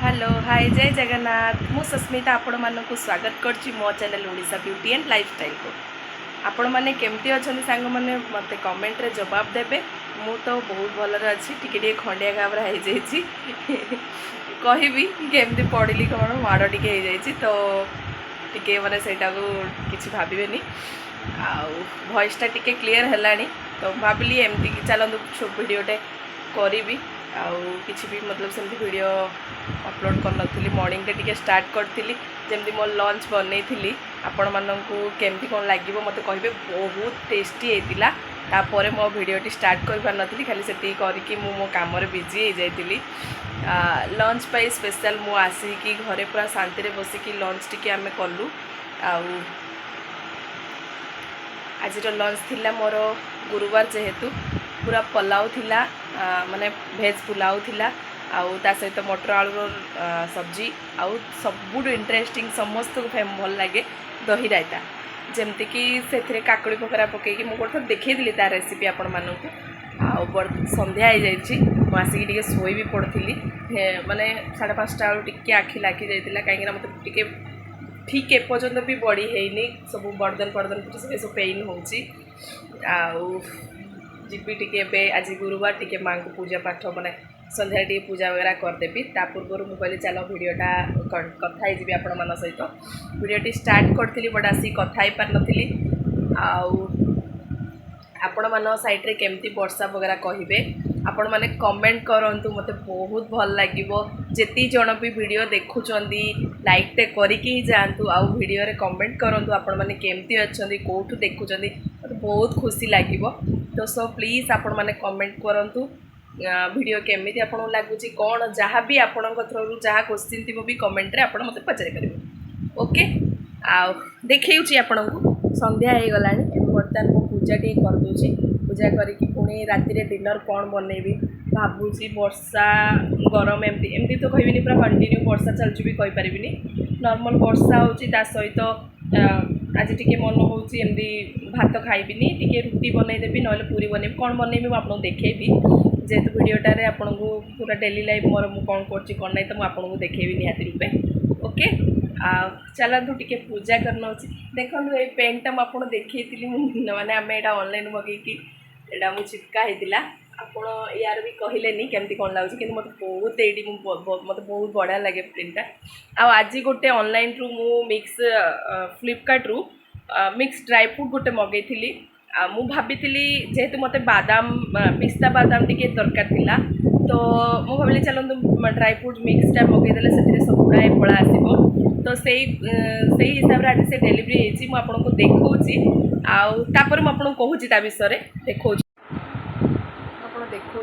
Hello hi जय जगन्नाथ मु सस्मिता आपण मानक स्वागत करछि मो channel Odisha beauty and lifestyle को। आपण माने केमती अछन सांग माने मते कमेंट रे जवाब देबे। मु तो बहुत भलर अछि, टिके टिके खंडिया घाबरा हो जाइछि कहबी केमती पड़िली कौन माड़ टिके हो जाइछि तो टिके माने सेटा को किछि भाबिबेनी। आउ वॉइस टा टिके क्लियर हेलानी तो भाबिली एमती चलंदु छोट वीडियोटे करिबी। आउ किसी भी मतलब सेमती वीडियो अपलोड कर नथिली मॉर्निंग टे टिके स्टार्ट करथिली जेमती मो लंच बनैथिली आपण माननकु केमती कोन लागिवो मते कहबे। बहुत टेस्टी हेतिला। तापर मो वीडियोटी स्टार्ट कर पार नथिली खाली सेती करिकि मो काम रे बिजी हे जाइतिली। लंच पाई स्पेशल मो आसी कि घरे पूरा शांति रे बसी कि लंच टिके आमे कलु। आउ आज लंच थिला मोर गुरुवार जेहेतु पूरा पुलाव थिला, माने भेज पुलाव थिला आउ ता सहित मटर आलू सब्जी आउ सबुठ इंटरेस्टिंग समस्त को भल लगे दही रायता जमती कि से काकड़ी पकड़ा पकईकि मुझे देखी तार रेसिपी आपण मानक। आउ संध्या हो जाइए मुझे टे शोई भी पड़ी माने 5:30 बेलू टे आखि लाखी जाइला कहीं मतलब टे ठीक एपर्यंत भी बड़ी है सब बर्दन पर्दन सब पेन होची। जीपी टिके आज गुरुवार टिके माँ को पूजा पाठ मैंने संध्या टे पूजा वगैरह करदेवी। ता पूर्व मुझे कहली चलो वीडियोटा कथा जी आपण मान सहित वीडियोटी स्टार्ट करी बट आसी कथा ही पार नी। आपण मान साइड रे केमती वर्षा वगैरह कहे आपण मैंने कमेंट करंतु मते बहुत भल लागिवो। जेती जण भी वीडियो देखुचंदी लाइक टे करिकि जांतु आउ वीडियो रे कमेंट करंतु आपण माने केमती अछंदी कोठु देखुचंदी मते बहुत खुशी लागिवो। तो सो प्लीज आपण माने कमेंट करंतु वीडियो केमिति आपण लागुची कोन जहाँ भी आपण थ्रू जहाँ क्वेश्चन थी भी कमेंट रे आपण मते पचारि करिवे। ओके आ देखैउची आपण को संध्या हे गलानी बर्तमान को पूजा टी कर दोची। पूजा करिकि पुणी राति रे डिनर कौन बनैबी भाबुची। वर्षा गरम एमती एमती तो कहबिनी पूरा कंटिन्यू वर्षा चलची भी कहि परिबिनी। नॉर्मल वर्षा होची ता सहित आज टिके मन होची एमती भात खाइबिनी टिके रुटी बनई देबी नले पूरी बनैबी कौन बनैबी आपको देखेबी। जेहेतु वीडियोटारे आपन को पूरा डेली लाइफ मोर मु कौन करछि कौन नहीं तो मुझे आपको देखेबी निहाती रूपे। ओके चलतु टिके पूजा करना देखो ये पेनटा मुझे देखी माने आम यहाँ ऑनलाइन मगेकी एटा मु चिपका होता आपण यार भी कहलेनी केमती कौन लगुच कि मत बहुत ये मत बहुत बढ़िया लगे पेनटा। आज गोटे ऑनलाइन रु मु मिक्स फ्लिपकार्ट रु मिक्स ड्राई फ्रूट गोटे मगेली। मु भाभी जेहेतु मते बादाम पिस्ता बादाम टिके दरकार थिला तो मु भाविली चलतु ड्राई फ्रूट मिक्सटा मगेदेले से सब गुड़ाए फल आसो। तो से हिसाब से आज से डेलीवरी होती मुझे देखी आउर मुझे कहूँ ता विषय देखो देखो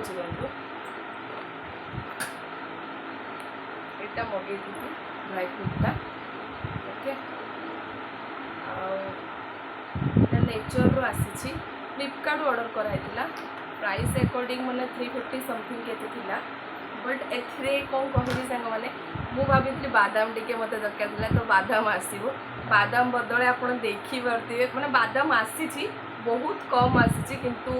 यहाँ मगे ड्राई फ्रूटा। ओके नेचर रू आसी फ्लिपकार्ट ऑर्डर कराइला प्राइस अकॉर्डिंग मैंने 350 समथिंग के बट एथरे कौन कहली सांग मैंने मु भाभी बादाम टिके मत दरकार था तो बादाम आसो। बादाम बदले आप देखी पारे मैंने बादाम आसी बहुत कम आसी किंतु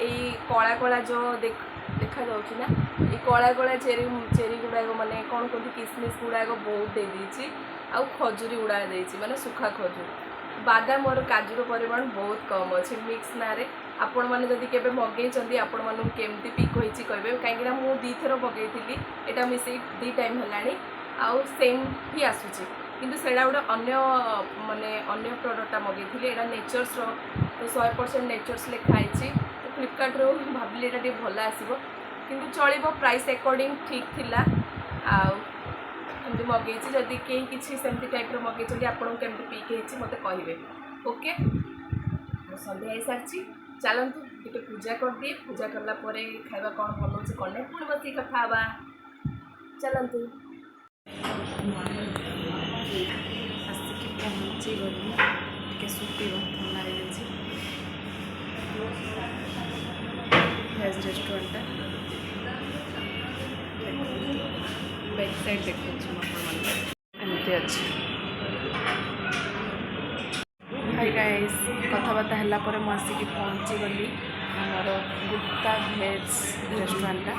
यही कला कला जो देखा जाऊँगी ना ये कला कला चेरी चेरी गुड़ाक मैंने कौन कहते किसमिश गुड़ाक बहुत देदेची आउ खजूरी गुड़ा देती मैंने सुखा खजूर बादाम और काजूर परिमाण बहुत कम अच्छे मिक्स ना रे आपण मैंने जदि केबे मगेइचंदी आपण मानू केमती पिक होईची कहबे काहेकि ना मु 2 थर मगेइथिली एटा मिसे 2 टाइम हलानी आउ सेम ही आसुची किंतु सेडा गोटे अन्य माने अन्य प्रोडक्टा मगेइथिली एटा नेचर्स रो तो 100% नेचर्स लिखाई तो फ्लिपकार्ट रो भाबली एटा टे भल आसीबो किंतु चलिबो प्राइस अकॉर्डिंग ठीक थिला। आउ एमती मगेई जदि कहीं किसी सेमती टाइप मगेई आपको केमती पिक होती मत कहे। ओके संध्या हो सारी चलतु टे पूजा कर दिए पूजा करला खाଇବା कौन बनाऊँ कौन नहीं पुणी बस कथा चलतु आसिक पहुँची गली टे सुटी थंडा भेज रेस्टोरेंट बैक साइड देखो एमती अच्छे। हाय गाइस कथबार्ता है मुझे पहुँची गली ଆମର ଗୁପ୍ତା ଭେଜ୍ ରେଷ୍ଟୁରାଣ୍ଟଟା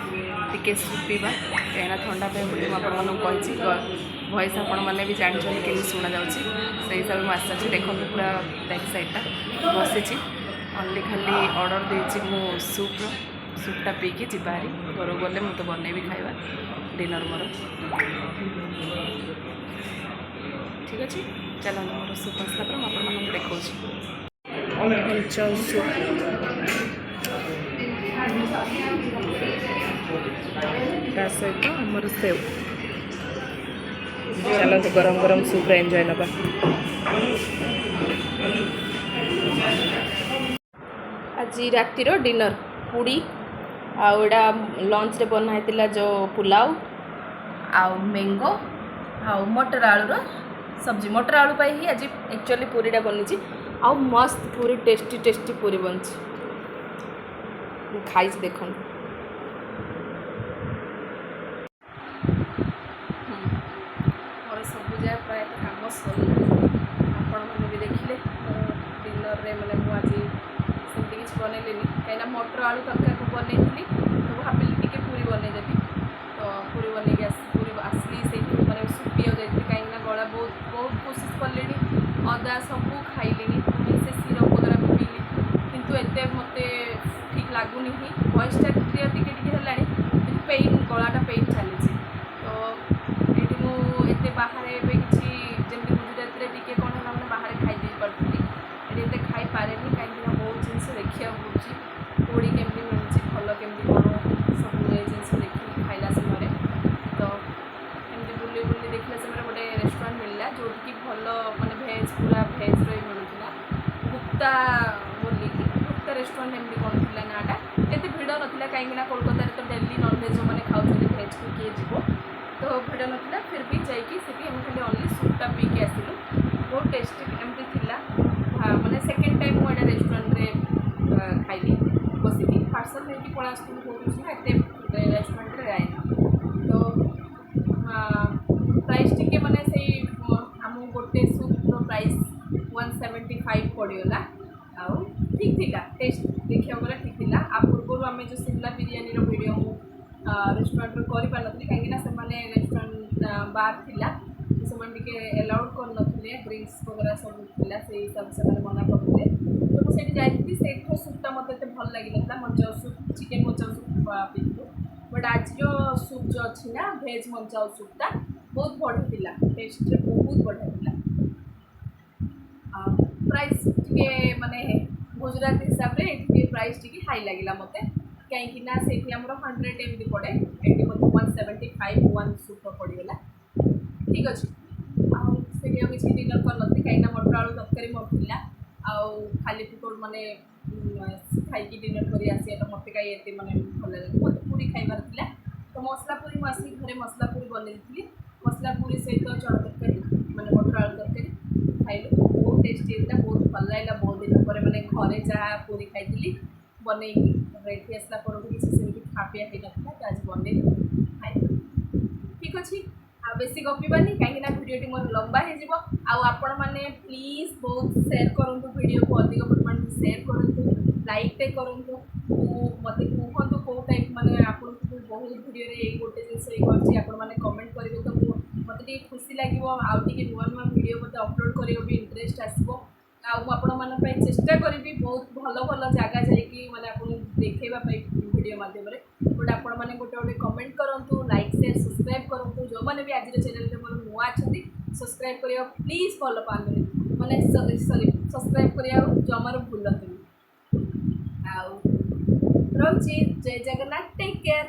ଟିକେ ସୁପ୍ ପିଇବା କାହିଁକିନା ଥଣ୍ଡା ପାଇଁ ବୋଲି ମୁଁ ଆପଣମାନଙ୍କୁ କହିଛି ଭଏସ୍ ଆପଣମାନେ ବି ଜାଣିଛନ୍ତି କେମିତି ଶୁଣାଯାଉଛି ସେଇ ହିସାବରେ ମୁଁ ଆସିଛି। ଦେଖନ୍ତୁ ପୁରା ବ୍ୟାକ୍ ସାଇଡ଼୍ଟା ବସିଛି ଓନ୍ଲି ଖାଲି ଅର୍ଡ଼ର ଦେଇଛି ମୁଁ ସୁପ୍ଟା ପିଇକି ଯିବା ହାରି ଘରକୁ ଗଲେ ମୁଁ ତ ବନେଇବି ଖାଇବା ଡିନର୍ ମୋର। ଠିକ୍ ଅଛି ଚାଲନ୍ତୁ ମୋର ସୁପ୍ ଆସିଲା ପରେ ମୁଁ ଆପଣମାନଙ୍କୁ ଦେଖାଉଛି। ଅଞ୍ଚଳ ସୁପ୍ ତା ସହିତ ଆମର ସେଉ। ଚାଲନ୍ତୁ ଗରମ ଗରମ ସୁପ୍ରେ ଏନ୍ଜୟ ନେବା। ଆଜି ରାତିର ଡିନର୍ ପୁଡ଼ି ଆଉ ଏଇଟା ଲଞ୍ଚରେ ବନା ହେଇଥିଲା ଯେଉଁ ପୁଲାଉ ଆଉ ମ୍ୟାଙ୍ଗୋ ଆଉ ମଟର ଆଳୁର ସବ୍ଜି। ମଟର ଆଳୁ ପାଇଁ ହିଁ ଆଜି ଆକ୍ଚୁଆଲି ପୁରୀଟା ବନିଛି ଆଉ ମସ୍ତ ପୁରୀ ଟେଷ୍ଟି ପୁରୀ ବନିଛି। ମୁଁ ଖାଇଛି ଦେଖନ୍ତୁ। ମୋର ସବୁ ଯାକ ପ୍ରାୟତଃ କାମ ସରିଲାଣି ଆପଣମାନେ ବି ଦେଖିଲେ। ଡିନର୍ରେ ମାନେ ମୁଁ ଆଜି ସେମିତି କିଛି ବନେଇଲିନି କାହିଁକିନା ମଟର ଆଳୁ ତରକାରୀ ବନେଇଥିଲି ତ ଭାବିଲି ଟିକେ ପୁରୀ ବନେଇଦେବି। ତ ପୁରୀ ବନେଇକି ଆସିଲି ସେଇଠୁ ମାନେ ସୁପିବାକୁ ଯାଇଥିଲି କାହିଁକିନା ଗଳା ବହୁତ କୋସିସ୍ କଲିଣି ଅଦା ସବୁ ଖାଇଲିଣି ସେ ସିରପ୍ ବଗେରା ବି ପିଇଲି କିନ୍ତୁ ଏତେ ମୋତେ ଠିକ୍ ଲାଗୁନି ହିଁ। ଭଏସ୍ଟା କ୍ଲିୟର୍ ଟିକେ ହେଲାଣି କିନ୍ତୁ ଗଳାଟା ପେନ୍ ଚାଲିଛି। ତ ଏଇଠି ମୁଁ ଏତେ ବାହାରେ ଏବେ କିଛି ଯେମିତି ଗୁଜୁରାତିରେ ଟିକେ କ'ଣ ହେଲା ମାନେ ବାହାରେ ଖାଇଦେଇ ପାରୁଥିଲି ଏଠି ଏତେ ଖାଇପାରେନି କାହିଁକିନା ବହୁତ ଜିନିଷ ଦେଖିବାକୁ ପଡ଼ୁଛି କୋଉଠି କେମିତି ମିଳୁଛି ଭଲ କେମିତି କ'ଣ ସବୁ ଏ ଜିନିଷ ଦେଖିକି ଖାଇଲା ସମୟରେ। ତ ଏମିତି ବୁଲି ଦେଖିଲା ସମୟରେ ଗୋଟେ ରେଷ୍ଟୁରାଣ୍ଟ ମିଳିଲା ଯେଉଁଠିକି ଭଲ ମାନେ ପୁରା ଭେଜ୍ର ହିଁ ମିଳୁଥିଲା। ଗୁପ୍ତା ବୋଲିକି ଗୁପ୍ତା ରେଷ୍ଟୁରାଣ୍ଟ ଏମିତି କ'ଣ ଥିଲା ନାଁଟା। ଏତେ ଭିଡ଼ ନଥିଲା କାହିଁକିନା କୋଲକାତାରେ ତ ଡେଲି ନନଭେଜ୍ ଯେଉଁମାନେ ଖାଉଛନ୍ତି ଭେଜ୍କୁ କିଏ ଯିବ ତ ଭିଡ଼ ନଥିଲା। ଫିର୍ ବି ଯାଇକି ସେଠି ଆମେ ଖାଲି ଓନ୍ଲି ସୁପ୍ଟା ପିଇକି ଆସିଲୁ। ବହୁତ ଟେଷ୍ଟି ଏମିତି ଥିଲା। ମାନେ ସେକେଣ୍ଡ ଟାଇମ୍ ମୁଁ ଏଇଟା ରେଷ୍ଟୁରାଣ୍ଟରେ ଖାଇଲି ବସିକି। ପାର୍ସଲ୍ ନେଇକି ପଳେଇ ଆସୁଥିଲି ବହୁତ ନା ଏତେ ରେଷ୍ଟୁରାଣ୍ଟରେ ଯାଏନି। ତ ପ୍ରାଇସ୍ ଟିକେ ମାନେ ସେଇ ଆମକୁ ଗୋଟେ ସୁପ୍ର ପ୍ରାଇସ୍ 175 ପଡ଼ିଗଲା। ଆଉ ଠିକ୍ ଥିଲା ଟେଷ୍ଟ ଦେଖିବାକୁ ଗଲେ ଠିକ୍ ଥିଲା। ଆଉ ପୂର୍ବରୁ ଆମେ ଯେଉଁ ସିମଲା ବିରିୟାନୀର ଭିଡ଼ିଓ ମୁଁ ରେଷ୍ଟୁରାଣ୍ଟରୁ କରିପାରିନଥିଲି କାହିଁକିନା ସେମାନେ ରେଷ୍ଟୁରାଣ୍ଟ ବାର୍ ଥିଲା ସେମାନେ ଟିକେ ଏଲାଉଡ଼୍ କରିନଥିଲେ ଡ୍ରିଙ୍କସ୍ ବଗେରା ସବୁ ଥିଲା ସେଇ ହିସାବରେ ସେମାନେ ମନା କରୁଥିଲେ। ତ ମୁଁ ସେଇଠି ଯାଇଥିଲି ସେଇଠୁ ସୁପ୍ଟା ମୋତେ ଏତେ ଭଲ ଲାଗିନଥିଲା। ମଞ୍ଜା ସୁପ୍ ଚିକେନ୍ ମଞ୍ଜା ସୁପ୍ ପିଇଥିଲୁ ବଟ୍ ଆଜିର ସୁପ୍ ଯେଉଁ ଅଛି ନା ଭେଜ୍ ମଞ୍ଜା ସୁପ୍ଟା ବହୁତ ବଢ଼ିଆ ଥିଲା। ଟେଷ୍ଟରେ ବହୁତ ବଢ଼ିଆ ଥିଲା। ପ୍ରାଇସ୍ ଟିକେ ମାନେ ଗୁଜୁରାତି ହିସାବରେ ଏଠି ଟିକେ ପ୍ରାଇସ୍ ଟିକେ ହାଇ ଲାଗିଲା ମୋତେ କାହିଁକିନା ସେଇଠି ଆମର 100 ଏମିତି ପଡ଼େ ଏଠି ମୋତେ 175 ୱାନ୍ ସୁପ୍ର ପଡ଼ିଗଲା। ଠିକ୍ ଅଛି। ଆଉ ସେଠି ଆଉ କିଛି ଡିନର୍ କରିନଥିଲି କାହିଁକିନା ମଟର ଆଳୁ ତରକାରୀ ମୋର ଥିଲା ଆଉ ଖାଲି ପେଟରେ ମାନେ ଖାଇକି ଡିନର୍ କରି ଆସିବାଟା ମୋତେ କାହିଁ ଏତେ ମାନେ ଭଲ ଲାଗେନି। ମୋତେ ପୁରୀ ଖାଇବାର ଥିଲା ତ ମସଲା ପୁରୀ ମୁଁ ଆସିକି ଘରେ ମସଲା ପୁରୀ ବନେଇ ଦେଇଥିଲି। ମସଲା ପୁରୀ ସହିତ ଚଣା ତରକାରୀ ମାନେ ମଟର ଆଳୁ ତରକାରୀ ଖାଇଲୁ। ବହୁତ ଟେଷ୍ଟି ହେଇଥିଲା ବହୁତ ଭଲ ଲାଗିଲା। ବହୁତ ଦିନ ପରେ ମାନେ ଘରେ ଯାହା ପୁରୀ ଖାଇଥିଲି ବନେଇକି ଏଠି ଆସିଲା ପରଠୁ କିଛି ସେମିତି ଖାପିଆ ହେଇନଥିଲା ତ ଆଜି ବନେଇଲି ଖାଇଲି। ଠିକ୍ ଅଛି। ଆଉ ବେଶୀ ଗପିବାନି କାହିଁକିନା ଭିଡ଼ିଓଟି ମୋର ଲମ୍ବା ହେଇଯିବ। ଆଉ ଆପଣମାନେ ପ୍ଲିଜ୍ ବହୁତ ସେୟାର କରନ୍ତୁ ଭିଡ଼ିଓକୁ ଅଧିକ ପରିମାଣରେ ସେୟାର କରନ୍ତୁ ଲାଇକ୍ଟେ କରନ୍ତୁ। ମୋତେ କୁହନ୍ତୁ କେଉଁ ଟାଇପ୍ ମାନେ ଆପଣଙ୍କୁ ବହୁତ ଭିଡ଼ିଓରେ ଏଇ ଗୋଟେ ଜିନିଷ ଏଇ କରିଛି ଆପଣମାନେ କମେଣ୍ଟ କରିବେ ତ ମୋତେ ଟିକେ ଖୁସି ଲାଗିବ। ଆଉ ଟିକେ ନୂଆ ଭିଡ଼ିଓ ମୋତେ ଅପଲୋଡ଼ କରିବାକୁ ବି ଇଣ୍ଟରେଷ୍ଟ ଆସିବ। ଆଉ ମୁଁ ଆପଣମାନଙ୍କ ପାଇଁ ଚେଷ୍ଟା କରିବି ବହୁତ ଭଲ ଜାଗା ଯାଇକି ମାନେ ଆପଣଙ୍କୁ ଦେଖାଇବା ପାଇଁ ଭିଡ଼ିଓ ମାଧ୍ୟମରେ। ବଟ୍ ଆପଣମାନେ ଗୋଟେ କମେଣ୍ଟ କରନ୍ତୁ ଲାଇକ୍ ସେୟାର ସବସ୍କ୍ରାଇବ୍ କରନ୍ତୁ। ଯେଉଁମାନେ ବି ଆଜିର ଚ୍ୟାନେଲରେ ମୋର ନୂଆ ଅଛନ୍ତି ସବସ୍କ୍ରାଇବ୍ କରିବା ପ୍ଲିଜ୍ ଭଲ ପାଆନ୍ତୁନି ମାନେ ସବସ୍କ୍ରାଇବ୍ କରିବାକୁ ଜମାରୁ ଭୁଲନ୍ତୁନି। ଆଉ ରହୁଛି ଜୟ ଜଗନ୍ନାଥ ଟେକ୍ କେୟାର।